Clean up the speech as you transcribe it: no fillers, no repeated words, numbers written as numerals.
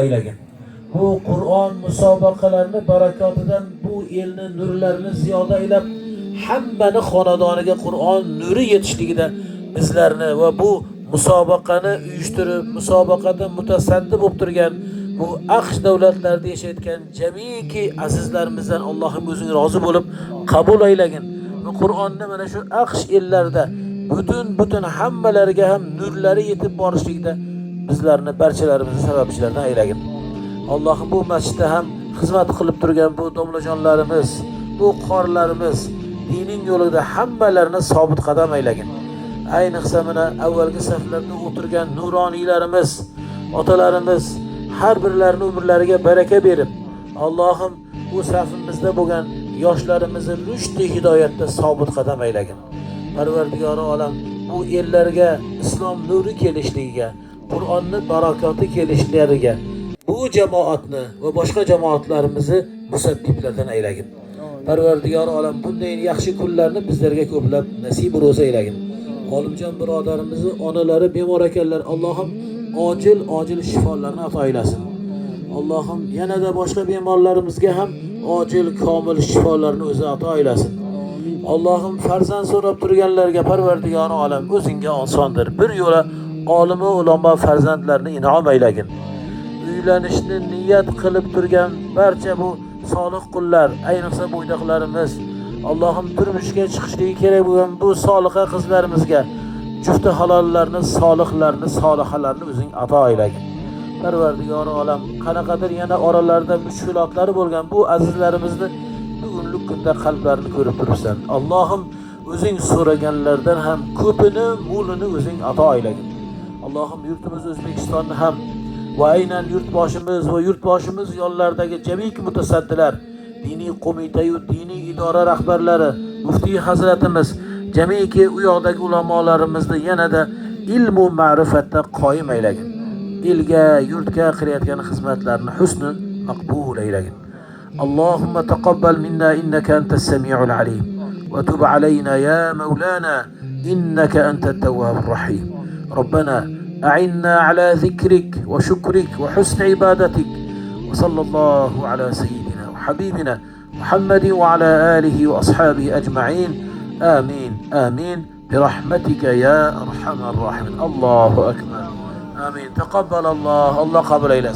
aylagan. Bu Qur'on musobaqalarini barakotidan bu elni nurlarini ziyoda aylab, hammani xonadoniga Qur'on nuri yetishligida bizlarni va bu musobaqani uyushtirib, musobaqada mutasaddi bo'lib turgan bu AQSh davlatlarida yashayotgan jamiki azizlarimizdan Allohim o'zing rozi bo'lib qabul aylagin. Va Qur'onni mana shu AQSh ellarida butun hammalariga ham nurlari yetib borishligida bizlarni barchalarimizni sababchilardan aylagin. Allohim bu masjidda ham xizmat qilib turgan bu domlajonlarimiz, bu qorilarimiz dining yo'lida hammalarini sobit qadam aylagin. Ayniqsa mana avvalgi saflarda o'tirgan nuroniylarimiz, otalarimiz har birlarini umrlariga baraka berib, Allohim bu safimizda bo'lgan yoshlarimizni rushd hidoyatda sobit qadam aylagin. Parvardigori olam bu ellarga islom nuri kelishligiga, Qur'onni barakoti kelishlariga bu jamoatni va boshqa jamoatlarimizni musabbiblardan aylagin. Parvardigor olam bunday yaxshi kunlarni bizlarga ko'plab nasib ro'za aylagin. Olimjon birodarimizni onalari bemor ekanlar, Allohim ojil shifolarni ato aylasin. Allohim yanada boshqa bemorlarimizga ham ojil komil shifolarni o'zi ato aylasin. Allohim farzand so'rab turganlarga Parvardigor olam o'zingga osondir. Bir yo'la olimi ulamo farzandlarni inom aylagin. Uylanishni niyat qilib turgan barcha bu solih qullar, ayniqsa bo'ydoqlarimiz, Allohim turmushga chiqishligi kerak bo'lgan bu soliha qizlarimizga jufti halollarni, solihlarni, solihalarni o'zing ato aylagin. Parvardigor olam, qanaqadir yana oralarda mushkulotlari bo'lgan bu azizlarimizni bugunlik kunda qalblarini ko'rib turibsan. Allohim o'zing so'raganlardan ham ko'pini, mo'lini o'zing ato aylagin. Allohim yurtimiz O'zbekistonni ham va aynan yurtboshimiz yonlaridagi jamiki mutasaddilar, diniy qo'mita yu diniy idora rahbarlari, muftiy hazratimiz, jamiki u yoqdagi ulamolarimizni yanada ilm va ma'rifatda qoyim aylagin. Elga, yurtga qilayotgan xizmatlarini husni maqbul aylagin. Allohumma taqabbal minna innaka antas samiul alim va tub alayna ya maulana innaka antat tawwabur rahim. Rabbana أعنا على ذكرك وشكرك وحسن عبادتك وصلى الله على سيدنا وحبيبنا محمد وعلى آله وأصحابه أجمعين آمين آمين برحمتك يا أرحم الراحمين. الله أكبر. آمين. تقبل الله قبل إلى